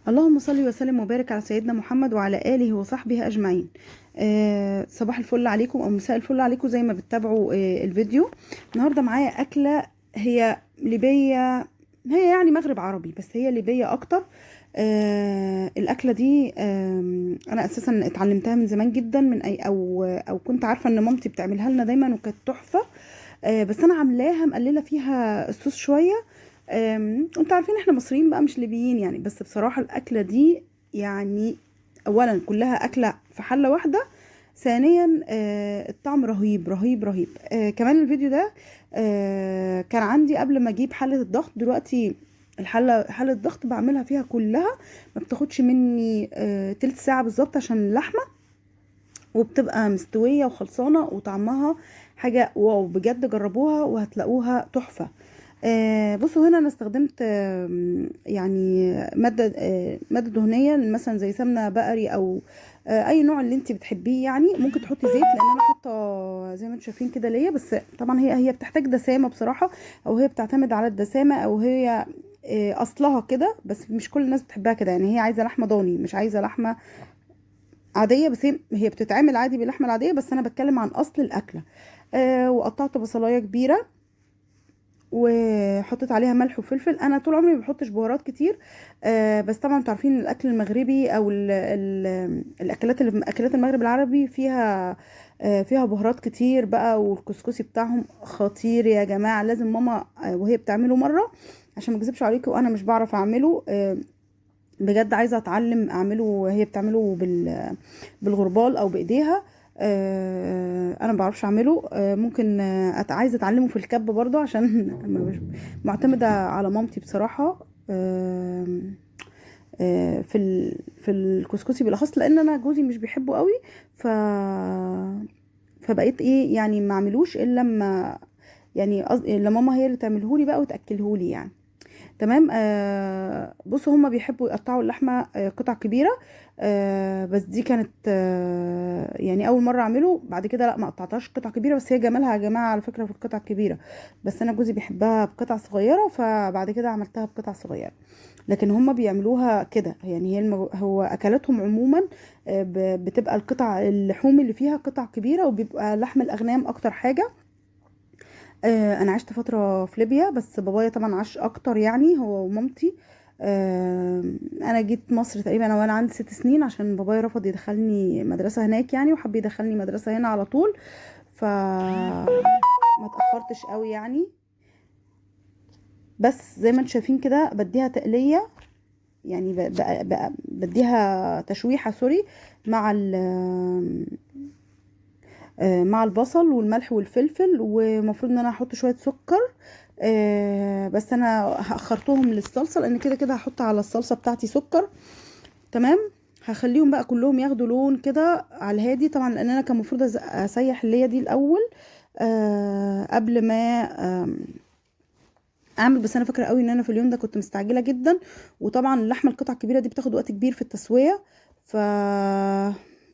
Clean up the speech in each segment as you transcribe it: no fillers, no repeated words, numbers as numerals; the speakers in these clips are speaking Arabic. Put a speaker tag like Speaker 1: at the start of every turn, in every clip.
Speaker 1: اللهم صل وسلم وبارك على سيدنا محمد وعلى آله وصحبه أجمعين. صباح الفل عليكم أو مساء الفل عليكم زي ما بتتابعوا الفيديو. النهاردة معايا أكلة هي ليبية، هي يعني مغرب عربي بس هي ليبية أكتر. الأكلة دي أنا أساسا اتعلمتها من زمان جدا، من أي أو كنت عارفة إن مامتي بتعملها لنا دايما وكانت تحفة. بس أنا عاملاها مقللة فيها الصوص شوية. انتوا عارفين احنا مصريين بقى مش ليبيين يعني، بس بصراحة الأكلة دي يعني أولا كلها أكلة في حلة واحدة. ثانيا الطعم رهيب رهيب رهيب. كمان الفيديو ده كان عندي قبل ما اجيب حلة الضغط. دلوقتي حلة الضغط بعملها فيها كلها، ما بتاخدش مني تلت ساعة بالظبط عشان اللحمة، وبتبقى مستوية وخلصانة وطعمها حاجة واو بجد. جربوها وهتلاقوها تحفة. بصوا هنا انا استخدمت يعني مادة دهنية مثلا زي سمنة بقري او اي نوع اللي انت بتحبيه. يعني ممكن تحطي زيت لان انا حاطه زي ما انتم شايفين كده ليا، بس طبعا هي بتحتاج دسامة بصراحة، او هي بتعتمد على الدسامة، او هي اصلها كده، بس مش كل الناس بتحبها كده. يعني هي عايزة لحمة ضاني مش عايزة لحمة عادية، بس هي بتتعمل عادي باللحمة العادية، بس انا بتكلم عن اصل الاكلة. وقطعت بصلاية كبيرة وحطيت عليها ملح وفلفل. انا طول عمري ما بحطش بهارات كتير، بس طبعا انتوا عارفين الاكل المغربي او الاكلات اللي في اكلات المغرب العربي فيها فيها بهارات كتير بقى، والكسكسي بتاعهم خطير يا جماعه. لازم ماما وهي بتعمله مره، عشان ما اكذبش عليكم وانا مش بعرف اعمله. بجد عايزه اتعلم اعمله وهي بتعمله بالغربال او بايديها. انا ما بعرفش اعمله. ممكن عايزه اتعلمه في الكب برضه عشان مش معتمده على مامتي بصراحه. في الكسكسي بالاخص لان انا جوزي مش بيحبه قوي. ف فبقيت ايه يعني ما اعملوش الا لما يعني لما ماما هي اللي تعملهولي بقى وتاكلهولي يعني. تمام. بصوا هما بيحبوا يقطعوا اللحمة قطع كبيرة. بس دي كانت يعني أول مرة أعمله. بعد كده لا، ما قطعتهاش قطع كبيرة، بس هي جمالها يا جماعة على فكرة في القطع الكبيرة. بس أنا جوزي بيحبها بقطع صغيرة، فبعد كده عملتها بقطع صغيرة. لكن هما بيعملوها كده. يعني هو أكلاتهم عموما بتبقى القطع اللحوم اللي فيها قطع كبيرة، وبيبقى لحم الأغنام أكتر حاجة. انا عشت فتره في ليبيا، بس بابايا طبعا عاش اكتر يعني هو ومامتي. انا جيت مصر تقريبا وانا عندي 6 سنين، عشان بابايا رفض يدخلني مدرسه هناك يعني، وحب يدخلني مدرسه هنا على طول. ف ما اتاخرتش قوي يعني. بس زي ما انتم شايفين كده بديها تقليه، يعني بديها تشويحه سوري مع مع البصل والملح والفلفل. ومفروض ان انا احط شويه سكر، بس انا اخرتهم للصلصه لان كده كده هحط على الصلصه بتاعتي سكر. تمام. هخليهم بقى كلهم ياخدوا لون كده على الهادي طبعا، لان انا كان المفروض اسيح اللي هي دي الاول قبل ما اعمل. بس انا فاكره قوي ان انا في اليوم ده كنت مستعجله جدا، وطبعا اللحمه القطع الكبيره دي بتاخد وقت كبير في التسويه. ف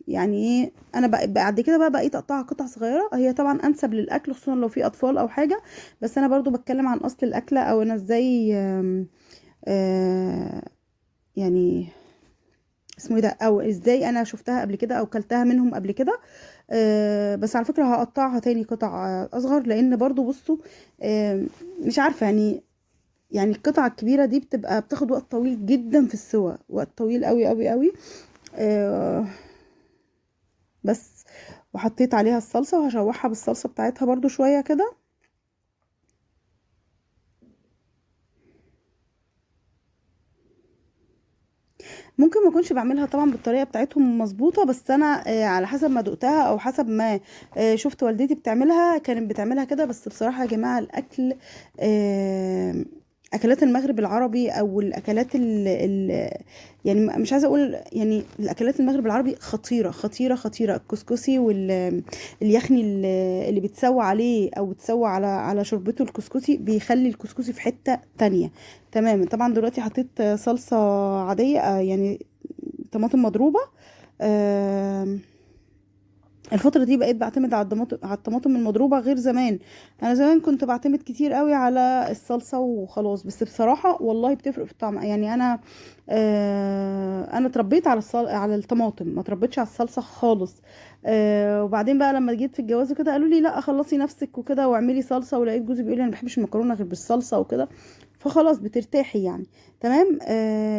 Speaker 1: يعني ايه، انا بعد كده بقى بقيت اقطعها قطع صغيره. هي طبعا انسب للاكل خصوصا لو في اطفال او حاجه، بس انا برضو بتكلم عن اصل الاكله او انا ازاي آه، يعني اسمه ايه ده، او ازاي انا شفتها قبل كده او كلتها منهم قبل كده. بس على فكره هقطعها تاني قطع اصغر، لان برضو بصوا مش عارفه يعني. يعني القطعة الكبيرة دي بتاخد وقت طويل جدا في السوى، وقت طويل قوي قوي قوي. آه بس وحطيت عليها الصلصة وهشوحها بالصلصة بتاعتها برضو شوية كده. ممكن ما اكونش بعملها طبعا بالطريقة بتاعتهم مظبوطة، بس انا على حسب ما دقتها او حسب ما شفت والدتي بتعملها كانت بتعملها كده. بس بصراحة يا جماعة الاكل آه اكلات المغرب العربي او الاكلات يعني مش عايزه اقول يعني الاكلات المغرب العربي خطيره خطيره خطيره. الكسكسي واليخني اللي بيتسوى عليه او بتسوى على شوربته، الكسكسي بيخلي الكسكسي في حته تانية تماما. طبعا دلوقتي حطيت صلصه عاديه يعني طماطم مضروبه. آم، الفترة دي بقيت بعتمد على الطماطم المضروبة غير زمان. انا زمان كنت بعتمد كتير قوي على الصلصة وخلاص، بس بصراحة والله بتفرق في الطعم. يعني انا اتربيت على الطماطم، ما اتربيتش على الصلصة خالص. وبعدين بقى لما جيت في الجواز وكده قالوا لي لا خلصي نفسك وكده واعملي صلصة، ولقيت جوزي بيقول لي انا ما بحبش المكرونة غير بالصلصة وكده، فخلاص بترتاحي يعني. تمام.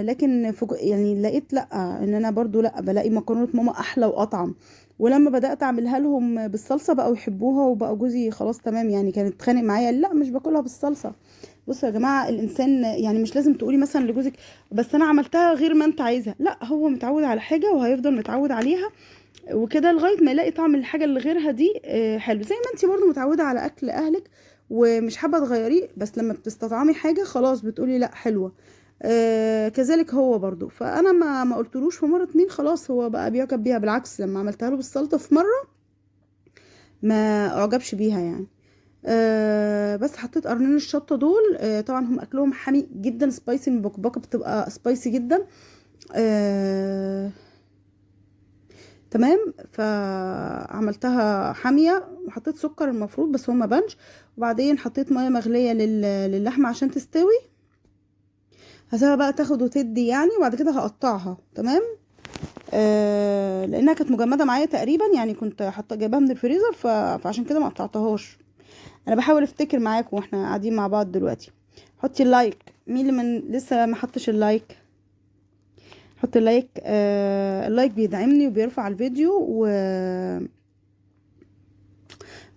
Speaker 1: لكن يعني لقيت لا، ان انا برضو لا بلاقي مكرونة ماما احلى واطعم. ولما بدأت اعملها لهم بالصلصة بقوا يحبوها، وبقى جوزي خلاص تمام يعني. كانت اتخانق معايا قال لا مش باكلها بالصلصة. بصوا يا جماعة، الانسان يعني مش لازم تقولي مثلا لجوزك بس انا عملتها غير ما انت عايزها، لا، هو متعود على حاجة وهيفضل متعود عليها وكده لغاية ما يلاقي طعم الحاجة اللي غيرها دي حلو. زي ما انتي برضو متعودة على اكل اهلك ومش حابة تغيريه، بس لما بتستطعمي حاجة خلاص بتقولي لا حلوة. كذلك هو برضو. فانا ما قلتلوش في مرة اتنين، خلاص هو بقى بيعجب بيها. بالعكس لما عملتها له بالسلطة في مرة ما اعجبش بيها يعني. بس حطيت قرنين الشطة دول. طبعا هم اكلهم حامي جدا، سبايسي، المبكبكة بتبقى سبايسي جدا. آه تمام. فعملتها حامية وحطيت سكر المفروض بس هو ما بانش. وبعدين حطيت مية مغلية للحمة عشان تستوي. هسيبها بقى تاخد وتدي يعني، وبعد كده هقطعها. تمام. لانها كانت مجمدة معايا تقريبا يعني، كنت حاطه جايباها من الفريزر فعشان كده ما قطعتهاش. انا بحاول افتكر معاكم واحنا قاعدين مع بعض دلوقتي. حطي اللايك. مين اللي من لسه ما حطش اللايك؟ حط اللايك. اللايك بيدعمني وبيرفع الفيديو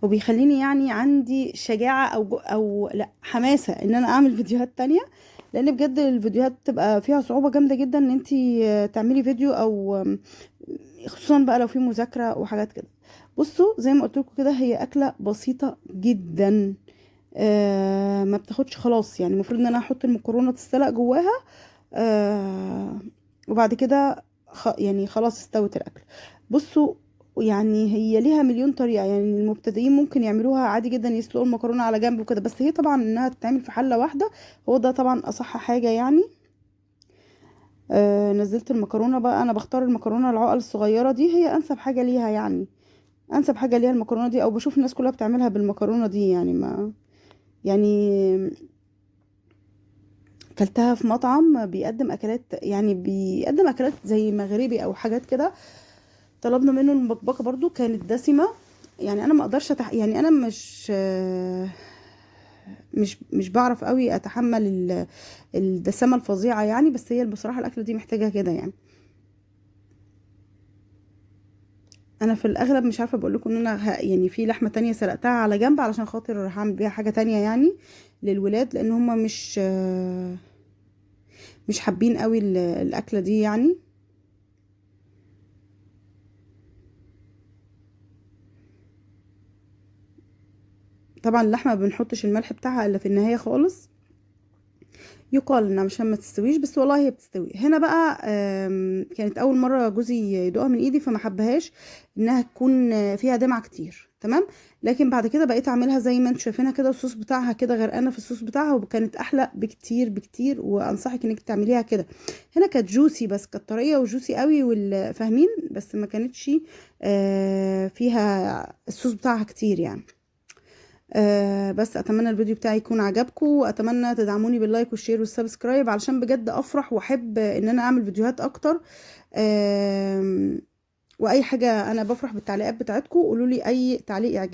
Speaker 1: وبيخليني يعني عندي شجاعة او لا حماسة ان انا اعمل فيديوهات تانية. لان بجد الفيديوهات بتبقى فيها صعوبة جامدة جدا ان انتي تعملي فيديو، او خصوصا بقى لو في مذاكرة وحاجات كده. بصوا زي ما قلت لكم كده، هي اكلة بسيطة جدا. ما بتاخدش خلاص يعني. المفروض ان انا احط المكرونة تتسلق جواها. آه وبعد كده يعني خلاص استوت الاكل. بصوا يعني هي ليها مليون طريقة. يعني المبتدئين ممكن يعملوها عادي جدا، يسلقوا المكرونة على جنب وكده، بس هي طبعا انها تتعمل في حلة واحدة هو ده طبعا اصح حاجة يعني. نزلت المكرونة بقى. انا بختار المكرونة العقل الصغيرة دي، هي انسب حاجة ليها يعني. انسب حاجة ليها المكرونة دي، او بشوف الناس كلها بتعملها بالمكرونة دي يعني. ما يعني كلتها في مطعم بيقدم اكلات، يعني بيقدم اكلات زي مغربي او حاجات كده. طلبنا منه المبكبكه برضو كانت دسمه. يعني انا ما اقدرش يعني انا مش بعرف قوي اتحمل الدسامه الفظيعه يعني. بس هي بصراحه الاكله دي محتاجه كده يعني. انا في الاغلب مش عارفه بقول لكم ان انا يعني في لحمه تانية سلقتها على جنب علشان خاطر هعمل بيها حاجه تانية يعني للولاد، لان هم مش حابين قوي الاكله دي يعني. طبعا اللحمه ما بنحطش الملح بتاعها الا في النهايه خالص. يقال انها مش ما تستويش، بس والله هي بتستوي. هنا بقى كانت اول مره جوزي يدوقها من ايدي فما حبهاش انها تكون فيها دمعه كتير. تمام. لكن بعد كده بقيت اعملها زي ما انتم شايفينها كده، الصوص بتاعها كده غرقانه في الصوص بتاعها، وكانت احلى بكتير بكتير. وانصحك انك تعمليها كده. هنا كانت جوسي، بس كانت طريه وجوسي قوي والفاهمين، بس ما كانتش فيها الصوص بتاعها كتير يعني. بس اتمنى الفيديو بتاعي يكون عجبكم، واتمنى تدعموني باللايك والشير والسبسكرايب علشان بجد افرح واحب ان انا اعمل فيديوهات اكتر. واي حاجة انا بفرح بالتعليقات بتاعتكم. قولوا لي اي تعليق يعجبكم.